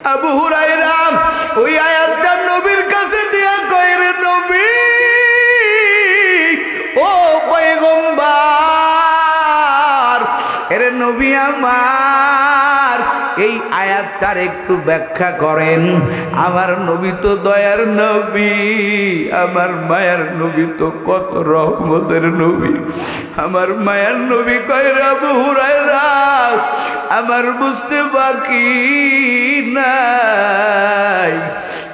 আবু হুরায়রা ওই আয়াতটা নবীর কাছে দিয়া কয়, রে নবী, ও পয়গম্বর, এরে নবী আমার, এই আয়াতটার একটু ব্যাখ্যা করেন। আমার নবী তো দয়ার নবী, আমার মায়ার নবী তো কত রহমতের নবী। আমার মায়ার নবী কয়, রে আবু হুরায়রা, আমার বুঝতে বাকি নাই,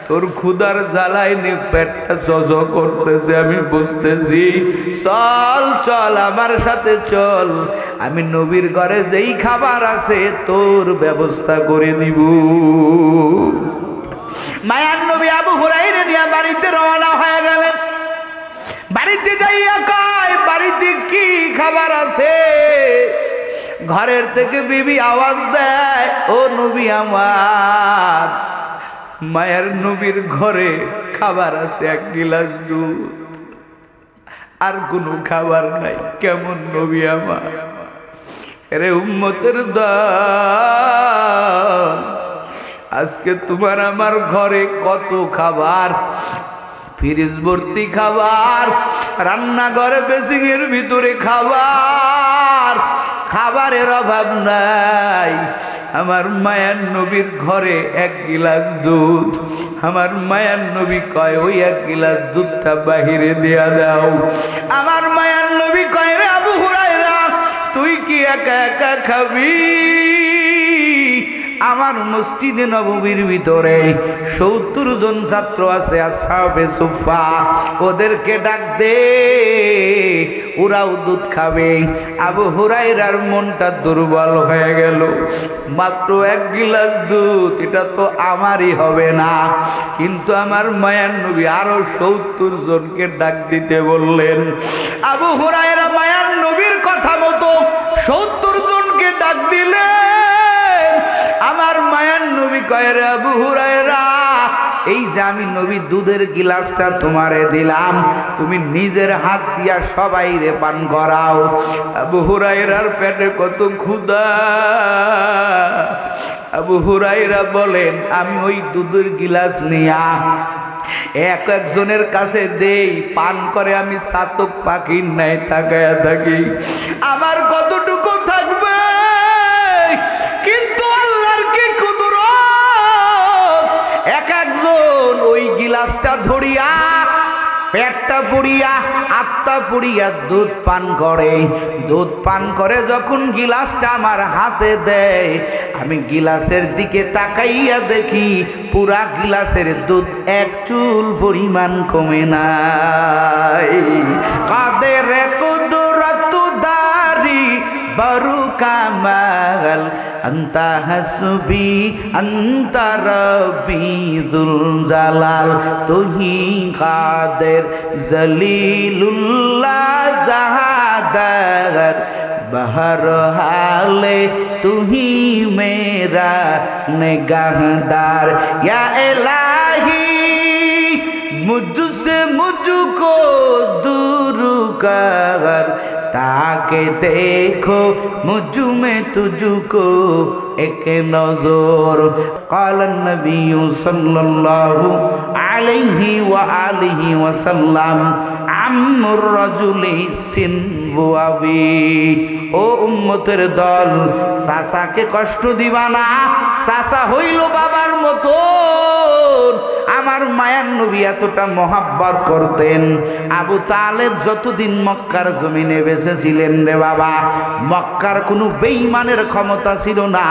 তোর ক্ষুধার জ্বালায় নি পেটটা জজ করতেছে, আমি বুঝতেছি। চল চল আমার সাথে চল, আমি নবীর ঘরে যেই খাবার আছে তোর ব্যবস্থা করে দিব। মায়ার নবী আবু হুরায়রা নিয়ে বাড়িতে রওনা হয়ে গেলেন। বাড়িতে যাইয়া কয়, বাড়িতে কি খাবার আছে? ঘরের থেকে বিবি আওয়াজ দেয়, ও নবী আমার, মায়ের নবীর ঘরে খাবার আছে, এক গিলাস দুধ, আর কোনো খাবার নাই। কেমন নবী আমার, আরে উম্মতের দল, আজকে তোমার আমার ঘরে কত খাবার, ফ্রিজ ভর্তি খাবার, রান্নাঘরে বেসিংয়ের ভিতরে খাবার, খাবারের অভাব নাই। আমার মায়ার নবীর ঘরে এক গিলাস দুধ। আমার মায়ার নবী কয়, ওই এক গিলাস দুধটা বাহিরে দেয়া দাও। আমার মায়ার নবী কয়, রে আবু হুরায়রা, তুই কি একা একা খাবি? আমার মসজিদে নববীর ভিতরে ৭০ জন ছাত্র আছে, আসহাবে সুফা, ওদেরকে ডাক দে, ওরাও দুধ খাবে। আবু হুরায়রার মনটা দুর্বল হয়ে গেল, মাত্র এক গিলাস দুধ, এটা তো আমারই হবে না। কিন্তু আমার মায়ার নবী আরো ৭০ জনকে ডাক দিতে বললেন। আবু হুরায়রা মায়ার নবীর কথা মতো ৭০ জনকে ডাক দিলেন। আমার মায়ার নবী কয়, রে আবু হুরায়রা, এই যে আমি নবী দুধের গিলাসটা তোমারে দিলাম, তুমি নিজের হাত দিয়া সবাই রে পান করাও। আবু হুরায়রার পেটে কত ক্ষুধা। আবু হুরায়রা বলেন, আমি ওই দুধের গিলাস নিয়া এক একজনের কাছে দেই, পান করে আমি চাতক পাখির নাই তাকায়া থাকি, আমার কতটুকু থাকবে। কিন্তু আল্লাহর কি কুদরত, এক একজন ওই গিলাসটা ধরিয়া পেটটা পুড়িয়া আত্মা পুড়িয়া দুধ পান করে। দুধ পান করে যখন গিলাসটা আমার হাতে দেয়, আমি গিলাসের দিকে তাকাইয়া দেখি পুরা গিলাসের দুধ এক চুল পরিমাণ কমে নাই। কাদের কুদরত দারি বরু কামাল, আন্তা হাসবি আন্তা রব্বি যুল জালাল, তুহি কাদের জলিলুল্লাহ জাহাদার, বহর হালে তুহি মেরা নিগাহদার। ইয়া ইলাহি মুঝসে মুঝকো दूर कर, ताके देखो मुझ में तुझको एक नजर। قال النبي صلى الله عليه وآله وسلم আম্মুর রাজুলি সিনবু আবি। ও উম্মতের দল, চাচাকে কষ্ট দিবা না, চাচা হইল বাবার মতো। আমার মায়ার নবী এতটা মহাব্বত করতেন। আবু তালেব যতদিন মক্কার জমিনে বেঁচে ছিলেন রে বাবা, মক্কার কোনো বেঈমানের ক্ষমতা ছিল না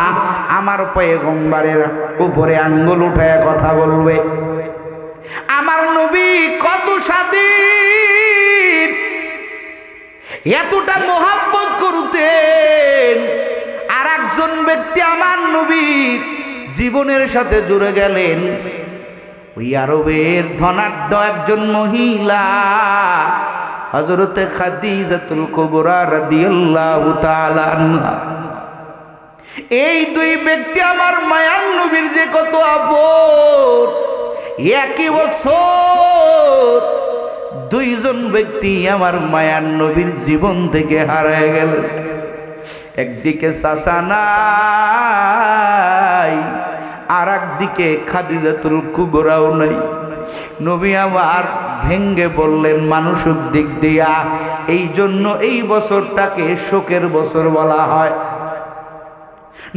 আমার পয়গম্বরের উপরে আঙ্গুল উঠায় কথা বলবে। আমার নবী কত স্বাধীন, এতটা মহাব্বত করতেন। আর একজন ব্যক্তি আমার নবীর জীবনের সাথে জুড়ে গেলেন, ওই আরবের ধনাঢ্য একজন মহিলা হযরতে খাদিজাতুল কুবরা রাদিয়াল্লাহু তাআলা আনহা। এই দুই ব্যক্তি আমার মায়ার নবীর যে কত আপন। একই বছর দুইজন ব্যক্তি আমার মায়ার নবীর জীবন থেকে হারিয়ে গেল। একদিকে চাচা নাই, আর একদিকে খাদিজাতুল কুবরাও নাই। নবী আমার ভেঙ্গে বললেন মানসিক দিক দিয়া। এই জন্য এই বছরটাকে শোকের বছর বলা হয়।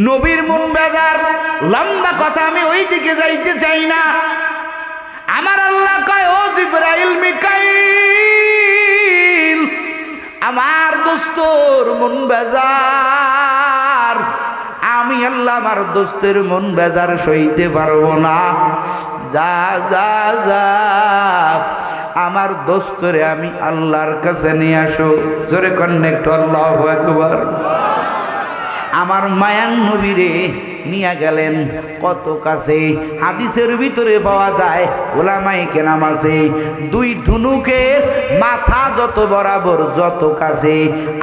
নবীর মন বেজার। লম্বা কথা, আমি ওই দিকে যাইতে চাই না। আমার আল্লাহ কয়, ও জিবরাইল মিকাইল, আমার দোস্তর মন বেজার। আমি আল্লাহ আমার দোস্তের মন বেজার সইতে পারবো না। যা যা যা, আমার দোস্তরে আমি আল্লাহর কাছে নিয়ে আসো। জোরে কন্নেক্ট আল্লাহু আকবার। আমার মায়ান নবীরে নিয়ে গেলেন কত কাছে। হাদিসের ভিতরে পাওয়া যায়, ওলামায়ে কেরাম আছে, দুই ধনুকের মাথা যত বরাবর যত কাছে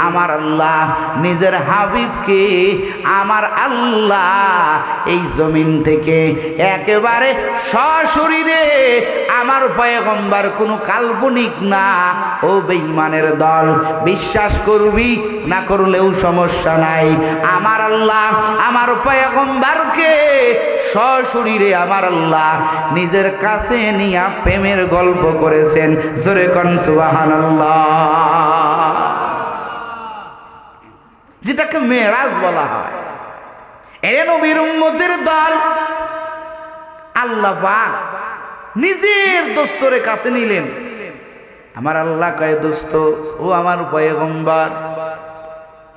আমার আল্লাহ নিজের হাবিবকে আমার আল্লাহ এই জমিন থেকে একেবারে সশরীরে আমার পয়গম্বর, কোনো কাল্পনিক না। ও বেঈমানের দল, বিশ্বাস করবি না করলেও সমস্যা নাই, আমার আল্লাহ আমার পয়গম্বরকে সশরীরে আমার আল্লাহ নিজের কাছে নিয়ে প্রেমের গল্প করেছেন। জোরে কোন সুবহানাল্লাহ। যেটাকে মেরাজ বলা হয়। এ নবীর উম্মতের দল, আল্লাহ পাক নিজের দোস্তরে কাছে নিলেন। আমার আল্লাহ কয়, দোস্ত ও আমার পয়গম্বর,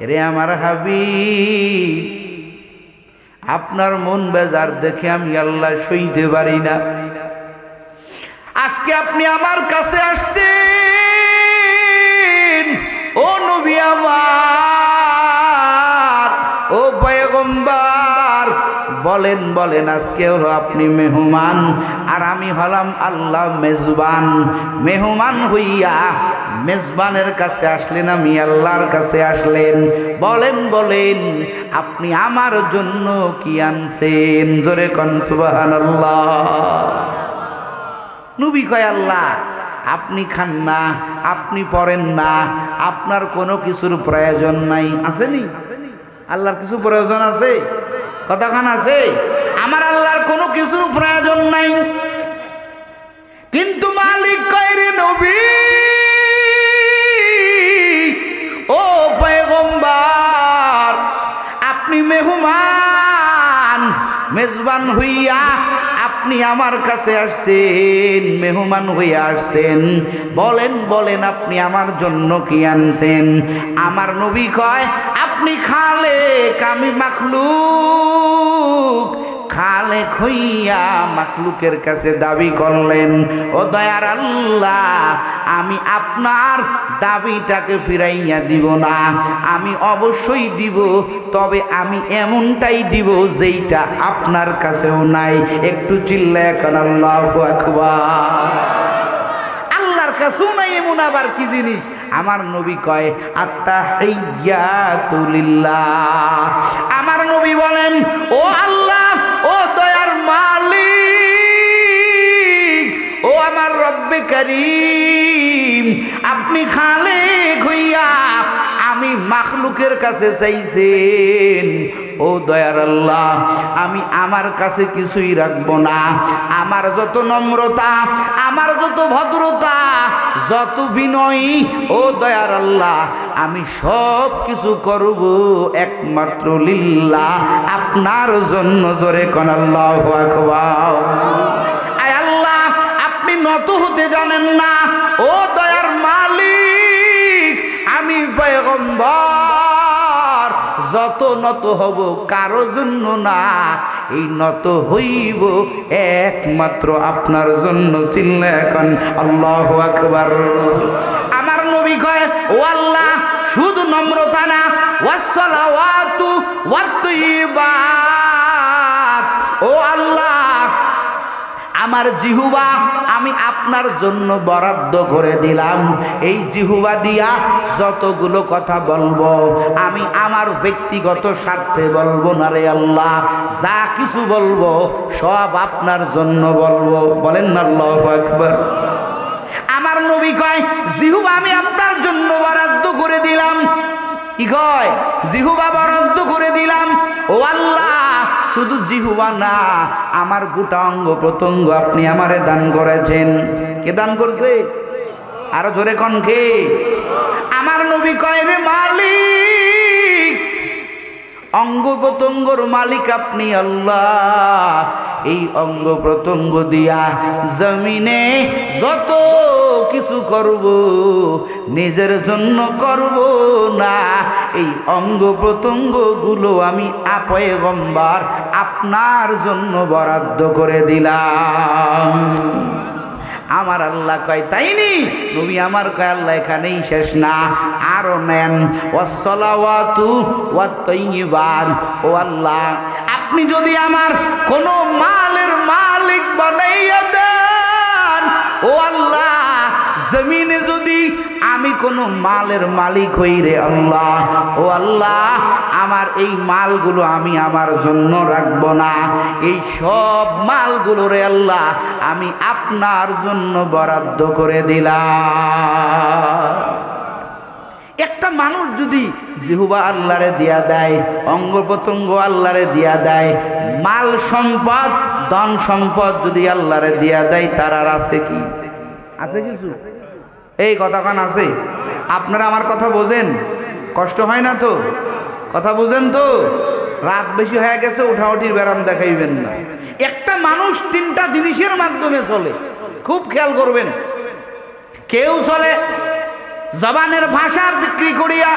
রে আমার হাবিব, আপনার মন বেজার দেখে আমি আল্লাহ সইতে পারি না। আজকে আপনি আমার কাছে আসছেন, ও নবী আমার, ও পয়গম্বর, বলেন বলেন, আজকে হলো আপনি মেহমান আর আমি হলাম আল্লাহ মেজবান। মেহমান হইয়া মেজবানের কাছে আসলেন, আমি আল্লাহর কাছে আসলেন। বলেন বলেন, আপনি আমার জন্য কি আনছেন? জোরে কোন সুবহানাল্লাহ। নবী কয়, আল্লাহ আপনি খান না, আপনি পড়েন না, আপনার কোনো কিছুর প্রয়োজন নাই। আসেনি? আল্লাহর কিছু প্রয়োজন আছে? কতক্ষণ আছে? আমার আল্লাহর কোনো কিছুর প্রয়োজন নাই। কিন্তু মালিক কয়, রে নবী, ও পয়গম্বর, আপনি মেহমান, মেজবান হইয়া আপনি আমার কাছে আসছেন, মেহমান হইয়া আসছেন। বলেন বলেন, আপনি আমার জন্য কি আনছেন? আমার নবী কয়, আপনি খালেক, আমি মাখলুক। খালেক হইয়া মাখলুকের কাছে দাবি করলেন, ও দয়ার আল্লাহ, আমি আপনার দাবিটাকে ফিরাইয়া দিব না, আমি অবশ্যই দিব, তবে আমি এমনটাই দিব যেইটা আপনার কাছেও নাই। একটু চিল্লায় এখন আল্লাহু আকবার। আল্লাহর কাছেও নাই এমন আবার কি জিনিস? আমার নবী কয়, আত্তাহিয়াতু লিল্লাহ। আমার নবী বলেন, ও আল্লাহ, ও দয়ার মালিক, ও আমার রব্বে কারীম, আপনি খালেক হইয়া আমি মাখলুকের কাছে চাইছেন। ও দয়ার আল্লাহ, আমি আমার কাছে কিছুই রাখবো না। আমার যত নম্রতা, আমার যত ভদ্রতা, যত বিনয়ী, ও দয়ার আল্লাহ, আমি সব কিছু করব একমাত্র লিল্লাহ, আপনার জন্য। জোরে কোন আল্লাহু আকবার। আয় আল্লাহ, আপনি নত হতে জানেন না, ও দয়ার মালিক, আমি পয়গম্বর যত নত হব কারো জন্য না, এই নত হইব একমাত্র আপনার জন্য। চিল্লা এখন আল্লাহু আকবার। আমার নবী কয়, ও আল্লাহ, শুধু নম্রতা না, ওয়াসসালাওয়াতু ওয়াত-তাইয়্যিবাত, ও আল্লাহ, আমার জিহুবা আমি আপনার জন্য বরাদ্দ করে দিলাম। এই জিহুবা দিয়া যতগুলো কথা বলবো আমি আমার ব্যক্তিগত স্বার্থে বলবো না রে আল্লাহ, যা কিছু বলবো সব আপনার জন্য বলবো। বলেন না আল্লাহু আকবার। আমার নবী কয়, জিহুবা আমি আপনার জন্য বরাদ্দ করে দিলাম। কি কয়? জিহুবা বরাদ্দ করে দিলাম। ও আল্লাহ, শুধু জিহুবা না, আমার গোটা অঙ্গ প্রত্যঙ্গ আপনি আমারে দান করেছেন। কে দান করছে? আরো জোরে কোন কে? আমার নবী কয় রে মালিক, অঙ্গ প্রত্যঙ্গর মালিক আপনি আল্লাহ। এই অঙ্গ প্রত্যঙ্গ দিয়া জমিনে যত কিছু করব নিজের জন্য করব না, এই অঙ্গ প্রত্যঙ্গ গুলো আমি পয়গম্বর আপনার জন্য বরাদ্দ করে দিলাম। আমার আল্লাহ কয় তাই নি? নবী আমার কয় আল্লাহ এখানেই শেষ না, আরো নেন। ওয়াসসালাওয়াতু ওয়াত-তাইয়্যিবাত, ও আল্লাহ আপনি যদি আমার কোনো মালের মালিক বানাইয়া দেন, ও আল্লাহ জমিনে যদি আমি কোনো মালের মালিক হই রে আল্লাহ, ও আল্লাহ আমার এই মালগুলো আমি আমার জন্য রাখবো না, এই সব মালগুলো রে আল্লাহ আমি আপনার জন্য বরাদ্দ করে দিলাম। একটা মানুষ যদি জিহুবা আল্লাহরে দিয়া দেয়, অঙ্গ প্রত্যঙ্গ আল্লাহরে দিয়া দেয়, মাল সম্পদ ধন সম্পদ যদি আল্লাহরে দিয়া দেয়, তার আর আছে কি? আছে কিছু? এই কথাখান আছে? আপনারা আমার কথা বোঝেন? কষ্ট হয় না তো? কথা বুঝেন তো? রাত বেশি হয়ে গেছে, উঠাউঠির ব্যারাম দেখাইবেন না। একটা মানুষ তিনটা জিনিসের মাধ্যমে চলে, খুব খেয়াল করবেন। কেউ চলে জবানের ভাষা বিক্রি করিয়া,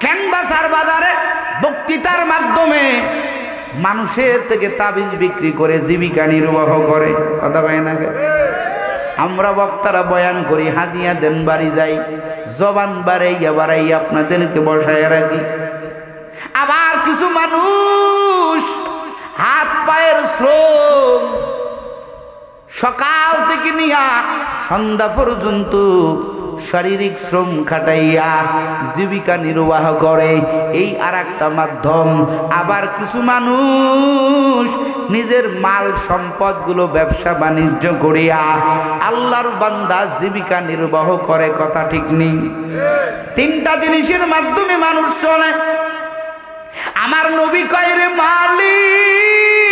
ক্যানভাসার বাজারে বক্তৃতার মাধ্যমে মানুষের থেকে তাবিজ বিক্রি করে জীবিকা নির্বাহ করে। কথা কয় না? আমরা বক্তারা বয়ান করি, হাদিয়া দেন, বাড়ি যাই, জবান বাড়াইয়া বাড়াইয়া আপনাদেরকে বসায় রাখি। আবার কিছু মানুষ হাত পায়ের শ্রম সকাল থেকে নিয়া সন্ধ্যা পর্যন্ত শারীরিক শ্রম খাটাইয়া জীবিকা নির্বাহ করে, এই আর একটা মাধ্যম। আবার কিছু মানুষ নিজের মাল সম্পদগুলো ব্যবসা বাণিজ্য করিয়া আল্লাহর বান্দা জীবিকা নির্বাহ করে। কথা ঠিক নেই? তিনটা জিনিসের মাধ্যমে মানুষ চলে। আমার নবী কয় রে মালিক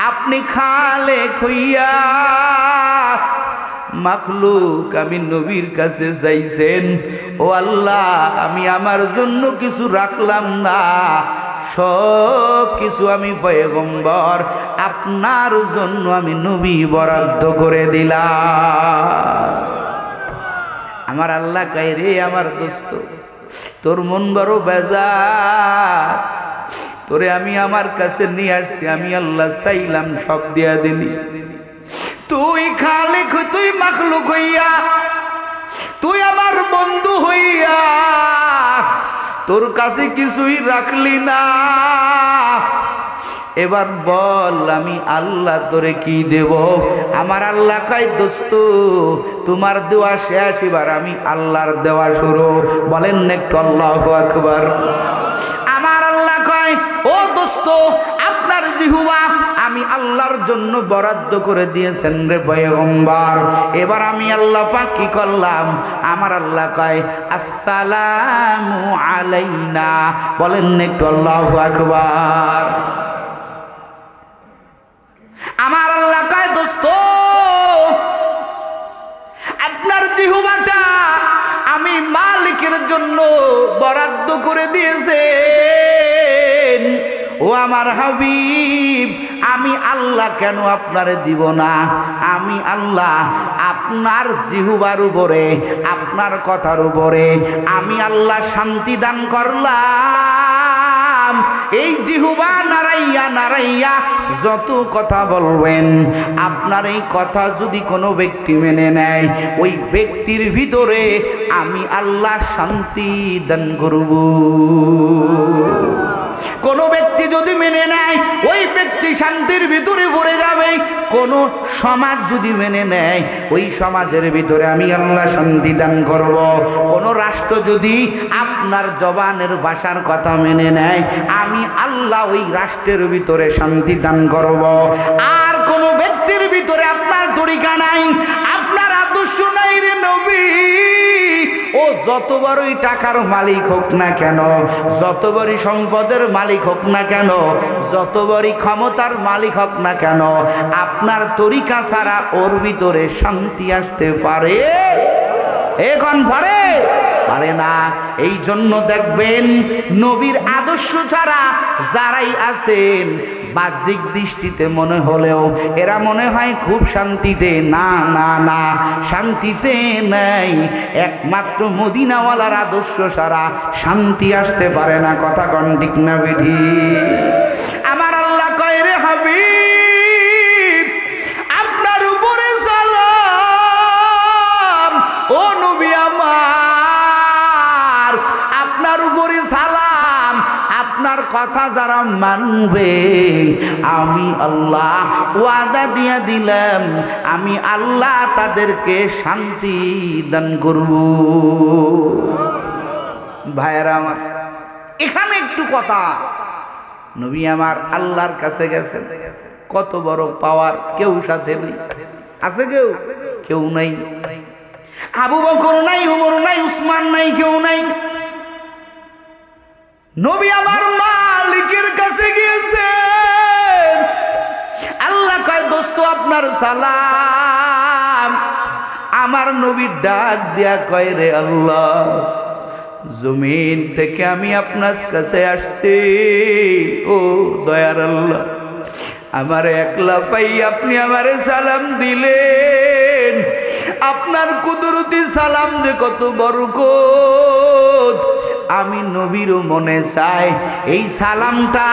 আপনি খালেক হইয়া মাখলুক আমি নবীর কাছে চাইছেন, ও আল্লাহ আমি আমার জন্য কিছু রাখলাম না, সব কিছু আমি পয়গম্বর আপনার জন্য আমি নবী বরাদ্দ করে দিলাম। আমার আল্লাহ কয় রে আমার দোস্ত, তোর মন বড় বেজার, তোরে আমি আমার কাছে নিয়ে আসছি, আমি আল্লাহ চাইলাম সব দিয়া দিলি। তুই খালিক, তুই মাখলুক হইয়া, তুই আমার বন্ধু হইয়া তোর কাছে কিছুই রাখলি না। এবার বল আমি আল্লাহ তোরে কি দেব? আমার আল্লাহ কয় দোস্ত তোমার দেওয়া শেষ, এবার আমি আল্লাহর দেওয়া শুরু। বলেন না একটু আল্লাহু আকবার। আমার আল্লাহ কয় ও দোস্ত আপনার জিহুবা আমি আল্লাহর জন্য বরাদ্দ করে দিয়েছেন রে পয়গম্বর। এবার আমি আল্লাহ পাক কি করলাম? আমার আল্লাহ কয় আসসালামু আলাইনা। বলেন না একটু আল্লাহু আকবার। আমার আল্লাহ কয় দোস্ত আপনার জিহুবাটা আমি মালিকের জন্য বরাদ্দ করে দিয়েছেন। ও আমার হাবিব আমি আল্লাহ কেন আপনারে দিব না? আমি আল্লাহ আপনার জিহুবার উপরে, আপনার কথার উপরে আমি আল্লাহ শান্তি দান করলাম। এই জিহুবা নাড়াইয়া নাড়াইয়া যত কথা বলবেন, আপনার এই কথা যদি কোনো ব্যক্তি মেনে নেয়, ওই ব্যক্তির ভিতরে আমি আল্লাহ শান্তি দান করব। কোন ব্যক্তি যদি মেনে নেয়, ওই ব্যক্তি শান্তির ভিতরে ভরে যাবে। কোন সমাজ যদি মেনে নেয়, ওই সমাজের ভিতরে আমি আল্লাহ শান্তি দান করব। কোন রাষ্ট্র যদি আপনার জবানের ভাষার কথা মেনে নেয়, আমি আল্লাহ ওই রাষ্ট্রের ভিতরে শান্তি দান করব। আর কোন ব্যক্তির ভিতরে আপনার তরিকা নাই, আপনার আদর্শ নাই রে নবী, ও যত বড়ই টাকার মালিক হোক না কেন, যত বড়ই সম্পদের মালিক হোক না কেন, যত বড়ই ক্ষমতার মালিক হোক না কেন, আপনার তরিকা ছাড়া ওর ভিতরে শান্তি আসতে পারে? এখন পারে না। এই জন্য দেখবেন নবীর আদর্শ ছাড়া যারাই আছেন বাহ্যিক দৃষ্টিতে মনে হলেও এরা মনে হয় খুব শান্তিতে। না না না, শান্তিতে নাই। একমাত্র মদিনাওয়ালার আদর্শ ছাড়া শান্তি আসতে পারে না। কথা কন ঠিক না বেঠি? আমার আল্লাহ কয় রে হাবিব আপনার উপরে সালাম, ও নবী আমার আপনার উপরে সালাম। আপনার কথা যারা মানবে আমি আল্লাহ ওয়াদা দিয়ে দিলাম, আমি আল্লাহ তাদেরকে শান্তি দান করব। ভাইরা আমার, এখানে একটু কথা, নবী আমার আল্লাহর কাছে গেছে, কত বড় পাওয়ার, কেউ সাথে নেই। আছে কেউ নাই। আবু বকর নাই, ওমর নাই, উসমান নাই, কেউ নাই। নবী আমার মালিকের কাছে গিয়েছে। আল্লাহ কয় দোস্ত আপনার সালাম। আমার নবী ডাক দিয়া কয় রে আল্লাহ জমিন থেকে আমি আপনার কাছে আসছি, ও দয়ার আল্লাহ আমার একলা পাই আপনি আমারে সালাম দিলেন। আপনার কুদরতি সালাম যে কত বরকত, আমি নবীরও মনে চাই এই সালামটা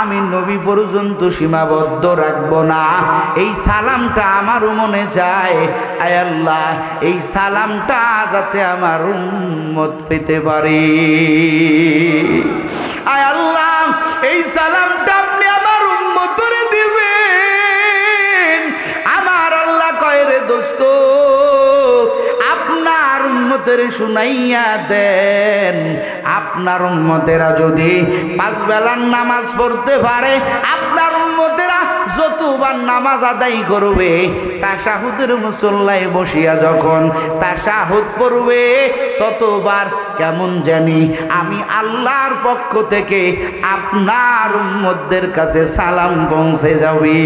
আমি নবী পর্যন্ত সীমাবদ্ধ রাখবো না। এই সালামটা আমারও মনে চায় আয় আল্লাহ এই সালামটা যাতে আমার উম্মত পেতে পারে। আয় আল্লাহ এই সালামটা আপনি আমার উম্মতরে দিবেন। আমার আল্লাহ কয় রে দোস্ত আপনার উম্মতের শুনাইয়া দেন, আপনার উম্মতেরা যদি 5 বেলার নামাজ পড়তে পারে, আপনার উম্মতেরা যতবার নামাজ আদায় করবে, তাশাহুদের মুসল্লায় বসিয়া যখন তাশাহুদ পড়বে, ততবার কেমন জানি আমি আল্লাহর পক্ষ থেকে আপনার উম্মতদের কাছে সালাম পৌঁছে যাবে।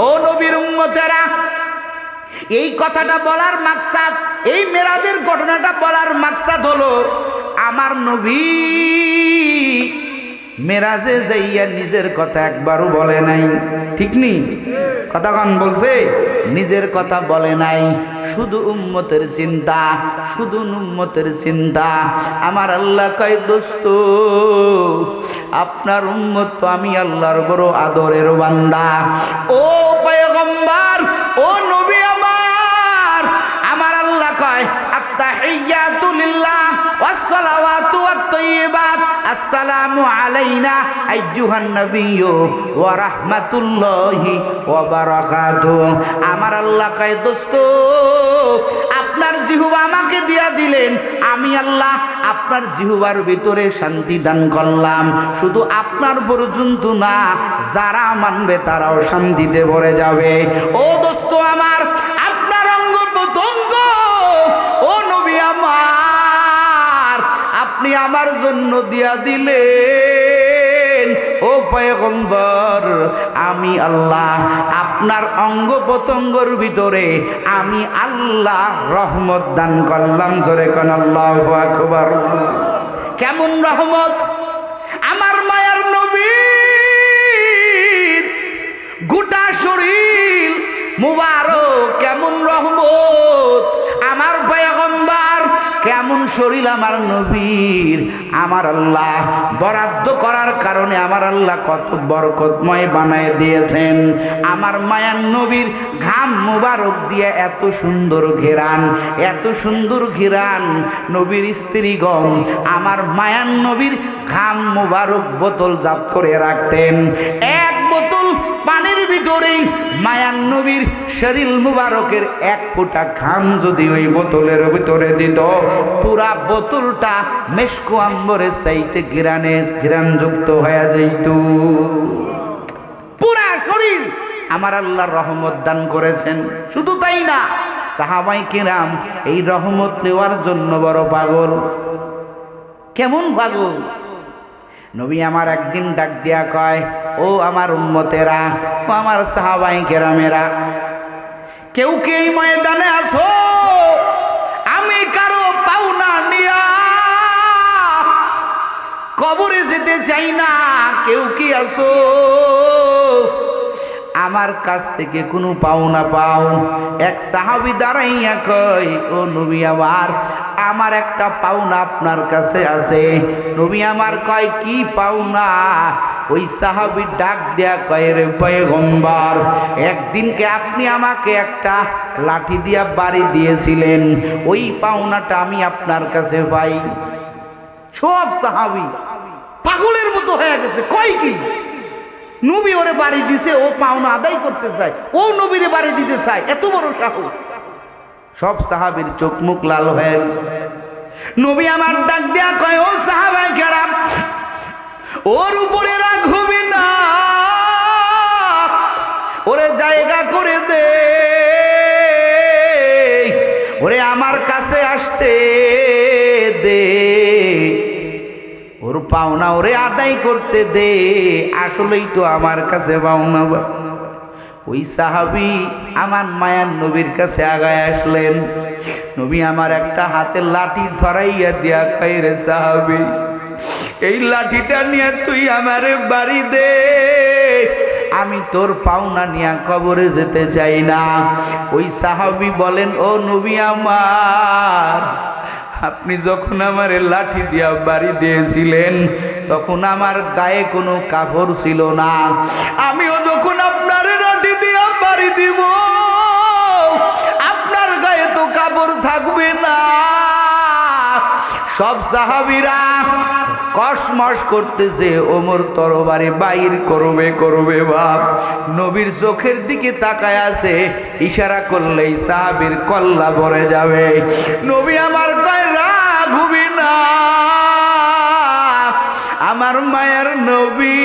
ও নবীর উম্মতেরা, এই কথাটা বলার মাকসাদ, এই মেরাজের ঘটনাটা বলার মাকসাদ হলো আমার নবী মেরাজে যাইয়া নিজের কথা একবারও বলে নাই। ঠিক নি? কথা কন বলছে? নিজের কথা বলে নাই, শুধু উম্মতের চিন্তা, শুধু উম্মতের চিন্তা। আমার আল্লাহ কয় দোস্ত আপনার উম্মত তো আমি আল্লাহর বড় আদরের বান্দা। ও পয়গম্বর, ও নবী আমার, আমার আল্লাহ কয় আত্তাহিয়াতু লিল্লাহ ওয়াস সালাওয়াতু ওয়াত তাইয়্যিবাত আসসালামু আলাইনা আইয়ুহান নাবিয়্যু ওয়া রাহমাতুল্লাহি ওয়া বারাকাতুহু। আমার আল্লাহ কয় দোস্ত আপনার জিহ্বা আমাকে দিয়া দিলেন, আমি আল্লাহ আপনার জিহ্বার ভিতরে শান্তি দান করলাম। শুধু আপনার পর্যন্ত না, যারা মানবে তারাও শান্তিতে ভরে যাবে। ও দোস্ত আমার, আপনার অঙ্গ প্রত্যঙ্গ, ও নবী আমার আপনি আমার জন্য দিয়া দিলেন। ও পয়গম্বর, আমি আল্লাহ আপনার অঙ্গ প্রত্যঙ্গর ভিতরে আমি আল্লাহ রহমত দান করলাম। জোরে কোন আল্লাহু আকবার। কেমন রহমত? আমার মায়ার নবীর গোটা শরীর মুবারক কেমন রহমত। আমার পয়গম্বর কেমন শরীর আমার নবীর। আমার আল্লাহ বরাদ্দ করার কারণে আমার আল্লাহ কত বরকতময় বানায় দিয়েছেন। আমার মায়ার নবীর ঘাম মুবারক দিয়ে এত সুন্দর ঘেরান, এত সুন্দর ঘেরান। নবীর স্ত্রীগণ আমার মায়ার নবীর ঘাম মুবারক বোতল জাত করে রাখতেন। এক বোতল পানির ভিতরেই মায়ার নবীর শরীর মুবারকের 1 ফোঁটা ঘাম যদি ওই বোতলের ভিতরে দিত, পুরা বোতলটা মেশকো আম্বরের চাইতে ঘিরানযুক্ত হয়ে যাইত। পুরা শরীর আমার আল্লাহর রহমত দান করেছেন। শুধু তাই না, সাহাবায়ে কেরাম এই রহমত নেওয়ার জন্য বড় পাগল। কেমন পাগল? নবী আমার একদিন ডাক দিয়া কয়, ও আমার উম্মতেরা, ও আমার সাহাবায়ে কেরামেরা, কেউ কি এই ময়দানে আসো? আমি কারো পাওনা নিয়া কবরে যেতে চাই না। কেউ কি আসো? আমার কাছ থেকে কোনো পাওনা পাও? এক সাহাবী দাঁড়াইয়া কয়, ও নবী আমার একটা পাওনা আপনার কাছে আছে। নবী আমার কয়, কি পাওনা? ওই সাহাবী ডাক দেয়া কয়, রে পয়গম্বর, একদিনকে আপনি আমাকে একটা লাঠি দিয়া বাড়ি দিয়েছিলেন, ওই পাওনাটা আমি আপনার কাছে পাই। সব সাহাবী পাগলের মতো হয়ে গেছে। কয় কি? নবী ওরে বাড়ি দিছে, ও পাওনা আদায় করতে চায়, ও নবীরে বাড়ি দিতে চায়, এত বড় সাহস। সব সাহাবীর চোখ মুখ লাল হয়ে গেছে। নবী আমার ডাক দেয়া কয়, ও সাহাবায়ে কেরাম, ওর উপরে রাগ হবে না, ওরে জায়গা করে দে, ওরে আমার কাছে আসতে দে, ওর পাওনা ওরে আদায় করতে দে, আসলেই তো আমার কাছে পাওনা। ওই সাহাবী আমার মায়ার নবীর কাছে আগায় আসলেন। নবী আমার একটা হাতে লাঠি ধরাইয়া দিয়া কয়, রে সাহাবী, এই লাঠিটা নিয়ে তুই আমারে বাড়ি দে, আমি তোর পাওনা নিয়ে কবরে যেতে চাই না। ওই সাহাবী বলেন, ও নবী আমার, আপনি যখন আমারে লাঠি দিয়া বাড়ি দিয়েছিলেন তখন আমার গায়ে কোনো কাপড় ছিল না, আমিও যখন আপনার লাঠি দিয়া বাড়ি দিব আপনার গায়ে তো কাপড় থাকবে না। সব সাহাবীরা কসমস করতেছে, ওমর তরবারি বাইর করবে বাপ। নবীর চোখের দিকে তাকায় আছে, ইশারা করলেই সাহাবীর কল্লা ভরে যাবে। নবী আমার কয়, রাগ হবি না, আমার মায়ের নবী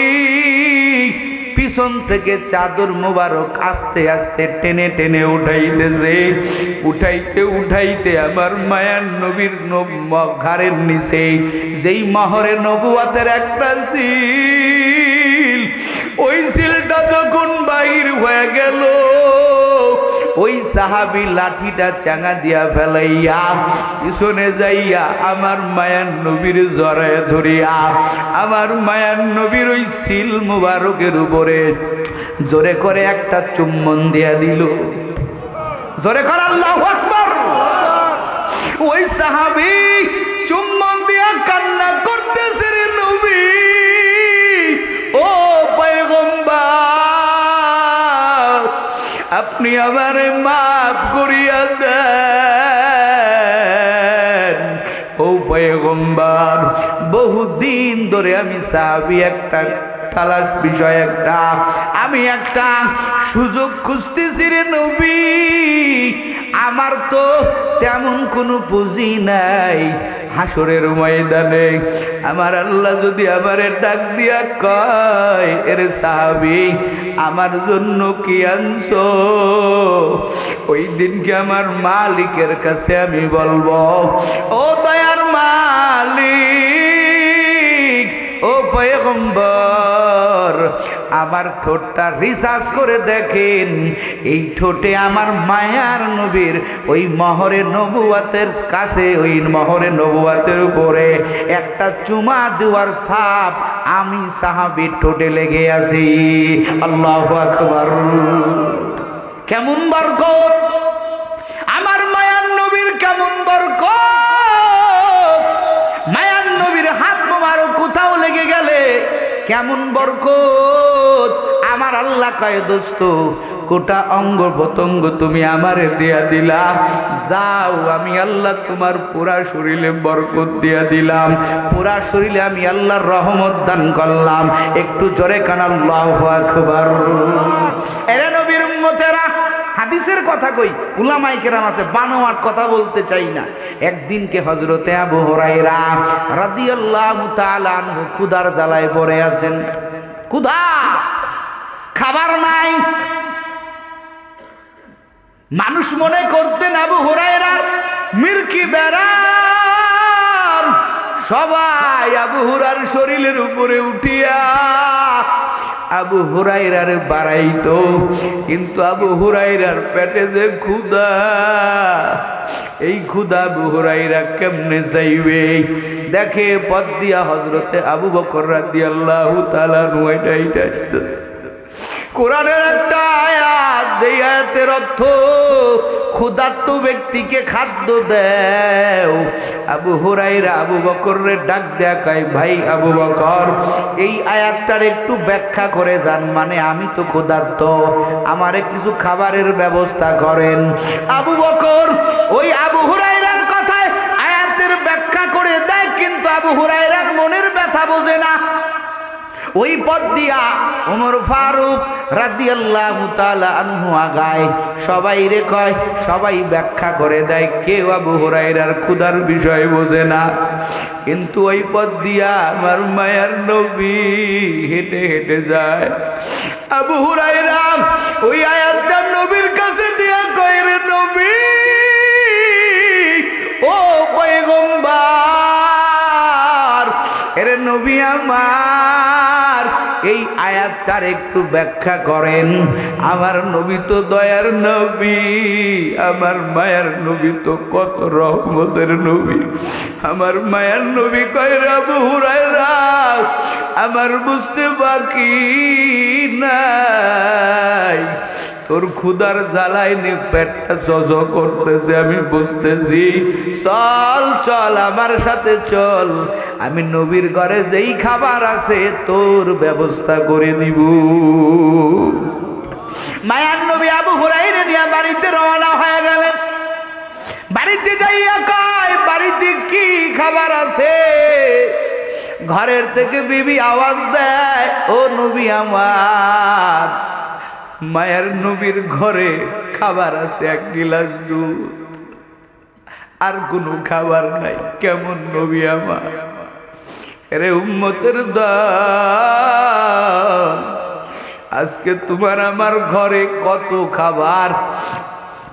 পিছন থেকে চাদর মোবারক আস্তে আস্তে টেনে টেনে উঠাইতেছে। উঠাইতে উঠাইতে আমার মায়ার নবীর ঘাড়ের নিচে যেই মহরে নবুয়াতের একটা সিল, ওই সিলটা যখন বাহির হয়ে গেল, ওই সাহাবী লাঠিটা চাঙা দিয়া ফেলাইয়া পিছনে যাইয়া আমার মায়ার নবীর জড়ায় ধরিয়া আমার মায়ার নবীর ওই সিল মুবারকের উপরে জোরে করে একটা চুম্বন দিয়া দিল। জোরে করে আল্লাহু আকবার। ওই সাহাবী চুম্বন দিয়া কান্না করতেছে, রে নবী, ও পয়গম্বর, আপনি আমারে মাফ করিয়া দেন। ও পয়গম্বর, বহুদিন ধরে আমি সাহাবী একটা তালাশ বিষয়, আমি একটা সুযোগ খুঁজতেছি রে নবী, আমার তো তেমন কোনো পুঁজি নাই। হাসরের ময়দানে আমার আল্লাহ যদি আমারে ডাক দিয়া কয়, এরে সাহাবী, আমার জন্য কি আনছো? ওই দিনকে আমার মালিকের কাছে আমি বলবো, ও দয়ার মালিক, ও পয়গম্বর, আমার ঠোঁটটা রিসার্চ করে দেখেন, এই ঠোঁটে আমার মায়ার নবীর ওই মহরে নবুয়াতের কাছে, ওই মহরে নবুয়াতের উপরে একটা চুমা দেওয়ার ছাপ আমি সাহাবীর ঠোঁটে লেগে আছি। আল্লাহু আকবার। কেমন বরকত আমার মায়ার নবীর, কেমন বরকত মায়ার নবীর হাত মোবারক কোথাও লেগে গেলে কেমন বরকত। আমার আল্লাহ কয়, দোস্ত, গোটা অঙ্গ প্রত্যঙ্গ তুমি আমারে দিয়া দিলা, যাও, আমি আল্লাহ তোমার পুরা শরীরে বরকত দিয়া দিলাম, পুরা শরীরে আমি আল্লাহর রহমত দান করলাম। একটু জোরে কান আল্লাহু আকবার। এরে নবীর উম্মতেরা, হাদিসের কথা কই, উলামায়ে কেরাম আছে, বানোয়াট কথা বলতে চাই না। একদিনকে হযরতে আবু হুরায়রা রাদিয়াল্লাহু তাআলা আনহু ক্ষুধার জ্বালায় পড়ে আছেন। ক্ষুধা, খাবার নাই, মানুষ মনে করতেন আবু হুরায়রার মির্কি বেড়াম, সবাই আবু হুরার শরীরের উপরে উঠিয়া আবু হুরায়রার বাড়াইতো, কিন্তু আবু হুরায়রার পেটে যে ক্ষুধা, এই ক্ষুধা আবু হুরায়রা কেমনে চাইবে? দেখে পথ দিয়া হযরতে আবু বকর রাদিয়াল্লাহু তাআলা এটা আসতেছে। কোরআনের একটা আয়াত, যে আয়াতের অর্থ ক্ষুধার্ত ব্যক্তিকে খাদ্য দেও। আবু হুরায়রা আবু বকরের ডাক দেয়া কয়, ভাই আবু বকর, এই আয়াতটার একটু ব্যাখ্যা করে যান, মানে আমি তো ক্ষুধার্ত, আমারে কিছু খাবারের ব্যবস্থা করেন। আবু বকর ওই আবু হুরায়রার কথায় আয়াতের ব্যাখ্যা করে দেয়, কিন্তু আবু হুরায়রার মনের ব্যথা বোঝে না। ওই পথ দিয়া ওমর ফারুক রাদিয়াল্লাহু তাআলা আনহু আগায়, সবাই রে কয়, সবাই ব্যাখ্যা করে দেয়, কেউ আবু হুরায়রার ক্ষুধার বিষয় বোঝে না। কিন্তু ওই পথ দিয়া আমার মায়ার নবী হেঁটে হেঁটে যায়। আবু হুরায়রা ওই আয়াতটা নবীর কাছে দিয়া কয়, রে নবী, ও পয়গম্বর, এরে নবী আমার, এই আয়াতটার একটু ব্যাখ্যা করেন। আমার নবী তো দয়ার নবী, আমার মায়ার নবী তো কত রহমতের নবী। আমার মায়ার নবী কয়, আবু হুরায়রা, আমার বুঝতে বাকি নাই, তোর ক্ষুধার জ্বালায় নি পেটটা জজ করতেছে, আমি বুঝতেছি। চল চল আমার সাথে চল, আমি নবীর ঘরে যেই খাবার আছে তোর ব্যবস্থা করে দিব। মায়ার নবী আবু হুরায়রা নিয়ে বাড়িতে রওনা হয়ে গেলেন। বাড়িতে যাইয়া কয়, বাড়িতে কি খাবার আছে? ঘরের থেকে বিবি আওয়াজ দেয়, ও নবী আমার, মায়ের নবীর ঘরে খাবার আছে এক গিলাস দুধ, আর কোনো খাবার নাই। কেমন নবী আমার, এরে উম্মতের দল, আজকে তোমার আমার ঘরে কত খাবার,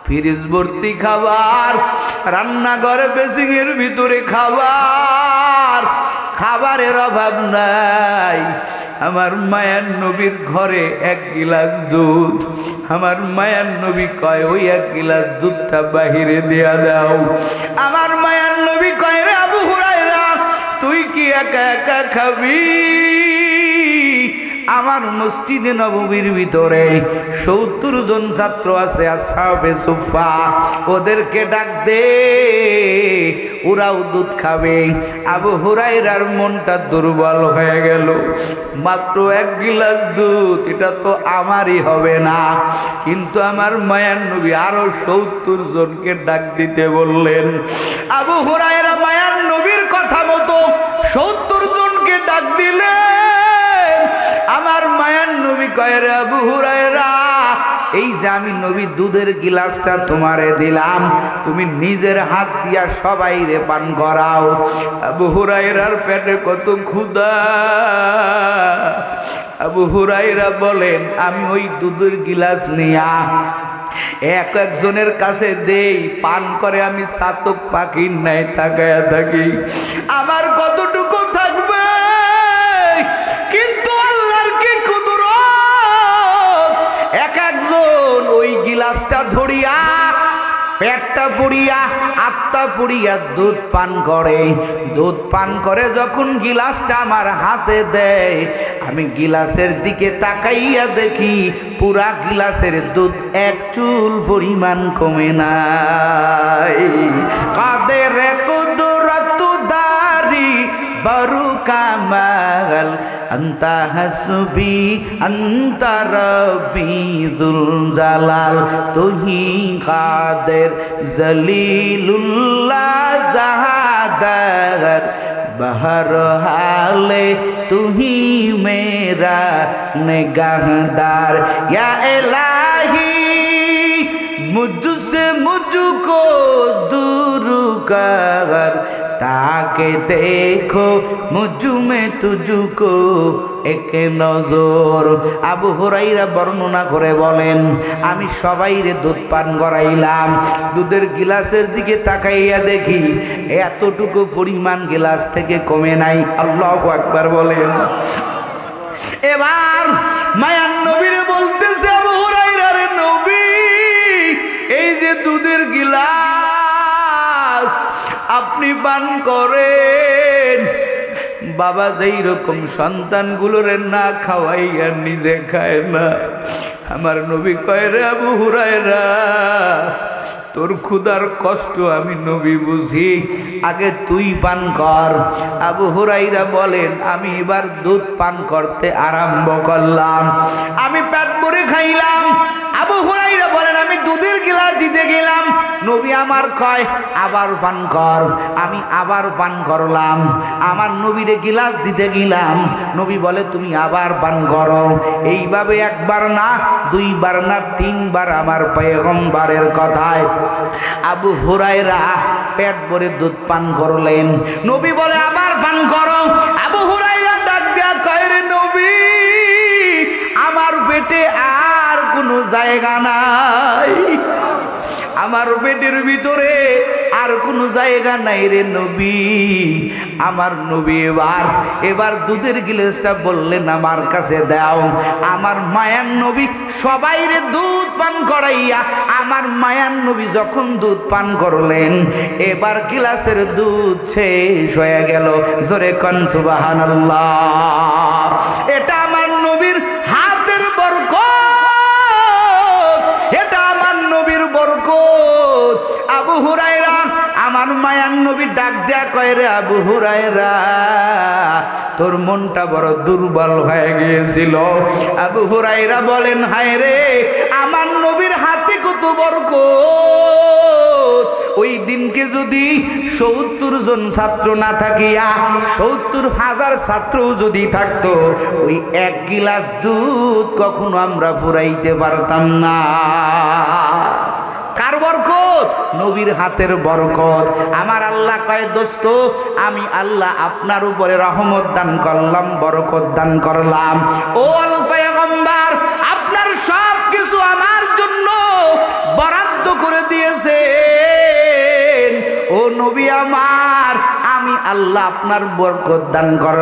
ফ্রিজ ভর্তি খাবার, রান্নাঘরে বেসিং এর ভিতরে খাবার, খাবারের অভাব নাই। আমার মায়ার নবীর ঘরে এক গিলাস দুধ। আমার মায়ার নবী কয়, ওই এক গিলাস দুধটা বাহিরে দেয়া দাও। আমার মায়ার নবী কয়, রে আবু হুরায়রা, তুই কি একা একা খাবি? আমার মসজিদে নববীর ভিতরে ৭০ জন ছাত্র আছে, আসহাবে সুফা, ওদেরকে ডাক দে, ওরাও দুধ খাবে। আবু হুরায়রার মনটা দুর্বল হয়ে গেল, মাত্র এক গিলাস দুধ, এটা তো আমারই হবে না। কিন্তু আমার মায়ার নবী আরো ৭০ জনকে ডাক দিতে বললেন। আবু হুরায়রা মায়ার নবীর কথা মতো ৭০ জনকে ডাক দিলেন। আমার মায়ার নবী কয়, রে আবু হুরায়রা, এই যে আমি নবী দুধের গিলাসটা তোমারে দিলাম, তুমি নিজের হাত দিয়া সবাই রে পান করাও। আবু হুরায়রার পেটে কত ক্ষুধা। আবু হুরায়রা বলেন, আমি ওই দুধের গিলাস নিয়া এক একজনের কাছে দেই, পান করে আমি চাতক পাখির নাই তাকায়া থাকি, আমার কতটুকু থাকবে। কিন্তু আল্লাহর কি কুদরত, এক একজন ওই গিলাসটা ধরিয়া পেটটা পুড়িয়া আত্মা পুড়িয়া দুধ পান করে। দুধ পান করে যখন গিলাসটা আমার হাতে দেয়, আমি গিলাসের দিকে তাকাইয়া দেখি পুরা গিলাসের দুধ এক চুল পরিমাণ কমে নাই। কাদের কুদরত দারি বরু কামাল, আন্তা হাসবি আন্তা রব্বি দুল জালাল, তুহি কাদের জলিলুল্লাহ জাহাদার, बहर हाले तू ही मेरा निगाहदार। या इलाही मुझसे मुझको दूर कर, তাকে দেখো মুজুমে তুজুকো এক নজর। আবু হুরাইরা বর্ণনা করে বলেন, আমি সবাইরে দুধ পান করাইলাম, দুধের গিলাসের দিকে তাকাইয়া দেখি এতটুকু পরিমাণ গিলাস থেকে কমে নাই। আল্লাহু আকবার বলেন। এবার মায়ার নবীরে বলতেছে, আবু হুরাইরা রে নবী, এই যে দুধের গিলাস আপনি পান করেন, বাবা যেই রকম সন্তানগুলোরে না খাওয়াইয়া নিজে খায় না, আমার নবী কয় রে আবু হুরায়রা, তোর ক্ষুধার কষ্ট আমি নবী বুঝি, আগে তুই পান কর। আবু হুরায়রা বলেন, আমি এবার দুধ পান করতে আরম্ভ করলাম, আমি পেট ভরে খাইলাম। আবু হুরায়রা বলেন, আমি দুধের গিলাস দিতে গেলাম, নবী আমার কয় আবার পান কর, আমি আবার পান করলাম। আমার নবীরে গিলাস দিতে গেলাম, নবী বলে তুমি আবার পান করো। এইভাবে একবার না, দুইবার না, তিনবার আমার পয়গম্বরের কথায় আবু হুরায়রা পেট ভরে দুধ পান করলেন। নবী বলে আবার পান করো। আবু হুরায়রা ডাক দেয়া কয় রে নবী, আমার পেটে আর কোনো জায়গা নাই, আমার পেটের ভিতরে আর কোনো জায়গা নাই রে নবী। আমার নবী এবার দুধের গিলাসটা বললেন আমার কাছে দাও। আমার মায়ার নবী সবাইরে দুধ পান করাইয়া আমার মায়ার নবী যখন দুধ পান করলেন, এবার গিলাসের দুধ শেষ হয়ে গেল। জোরে কোন সুবহানাল্লাহ। এটা আমার নবীর হাতের বরকত, এটা আমার নবীর বরকত। আবু হুরায়রা, আমার মায়ার নবী ডাক দেয়া কয় রে আবু হুরায়রা, তোর মনটা বড় দুর্বল হয়ে গিয়েছিল। আবু হুরায়রা বলেন, হায় রে, আমার নবীর হাতে কত বরকত। ওই দিনকে যদি ৭০ জন ছাত্র না থাকিয়া ৭০,০০০ ছাত্রও যদি থাকতো, ওই এক গিলাস দুধ কখনো আমরা ফুরাইতে পারতাম না। কার বরকত? নবীর হাতের বরকত। আমার আল্লাহ কয়, দোস্ত আমি আল্লাহ আপনার উপরে রহমত দান করলাম, বরকত দান করলাম। ও পয়গম্বর, আপনার সব কিছু আমার জন্য বরাদ্দ করে দিয়েছেন। ও নবী আমার, আমি আল্লাহ আপনার বরকত দান করলাম।